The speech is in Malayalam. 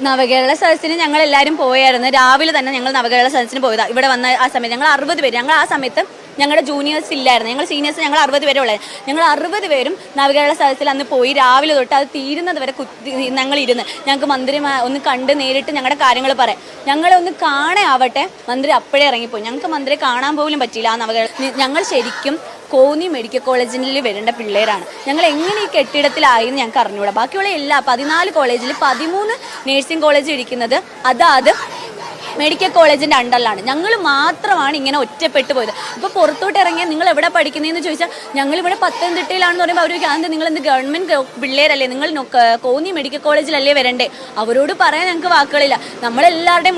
നവകേരള സദസ്സിന് ഞങ്ങൾ എല്ലാവരും പോയായിരുന്നു. രാവിലെ തന്നെ ഞങ്ങൾ നവകേരള സദസ്സിന് പോയതാണ്. ഇവിടെ വന്ന ആ സമയത്ത് ഞങ്ങൾ 60 പേര്, ഞങ്ങൾ ആ സമയത്ത് ഞങ്ങളുടെ ജൂനിയേഴ്സ് ഇല്ലായിരുന്നു, ഞങ്ങൾ സീനിയേഴ്സ് ഞങ്ങൾ 60 പേരെ ഉള്ളത്. ഞങ്ങൾ 60 പേരും നവകേരള സദസ്സിൽ അന്ന് പോയി. രാവിലെ തൊട്ട് അത് തീരുന്നത് വരെ ഞങ്ങൾ ഇരുന്ന് ഞങ്ങൾക്ക് മന്ത്രി ഒന്ന് കണ്ട് നേരിട്ട് ഞങ്ങളുടെ കാര്യങ്ങൾ പറയാം. ഞങ്ങളെ ഒന്ന് കാണാവട്ടെ, മന്ത്രി അപ്പോഴേ ഇറങ്ങിപ്പോയി. ഞങ്ങൾക്ക് മന്ത്രിയെ കാണാൻ പോലും പറ്റിയില്ല. ആ നവകേരള ഞങ്ങൾ ശരിക്കും കോന്നി മെഡിക്കൽ കോളേജിൽ വരേണ്ട പിള്ളേരാണ്. ഞങ്ങൾ എങ്ങനെ ഈ കെട്ടിടത്തിലായെന്ന് ഞങ്ങൾക്ക് അറിഞ്ഞുകൂടാ. ബാക്കിയുള്ള എല്ലാ 14 കോളേജിൽ 13 നേഴ്സിംഗ് കോളേജ് ഇരിക്കുന്നത് അതാത് മെഡിക്കൽ കോളേജിൻ്റെ അണ്ടറിലാണ്. ഞങ്ങൾ മാത്രമാണ് ഇങ്ങനെ ഒറ്റപ്പെട്ടു പോയത്. ഇപ്പോൾ പുറത്തോട്ട് ഇറങ്ങിയാൽ നിങ്ങൾ എവിടെ പഠിക്കുന്നതെന്ന് ചോദിച്ചാൽ ഞങ്ങളിവിടെ പത്തനംതിട്ടയിലാണെന്ന് പറയുമ്പോൾ അവർ അത് നിങ്ങൾ എന്ത് ഗവൺമെൻറ് പിള്ളേരല്ലേ, നിങ്ങൾ കോന്നി മെഡിക്കൽ കോളേജിലല്ലേ വരണ്ടേ? അവരോട് പറയാൻ ഞങ്ങൾക്ക് വാക്കുകളില്ല. നമ്മളെല്ലാവരുടെയും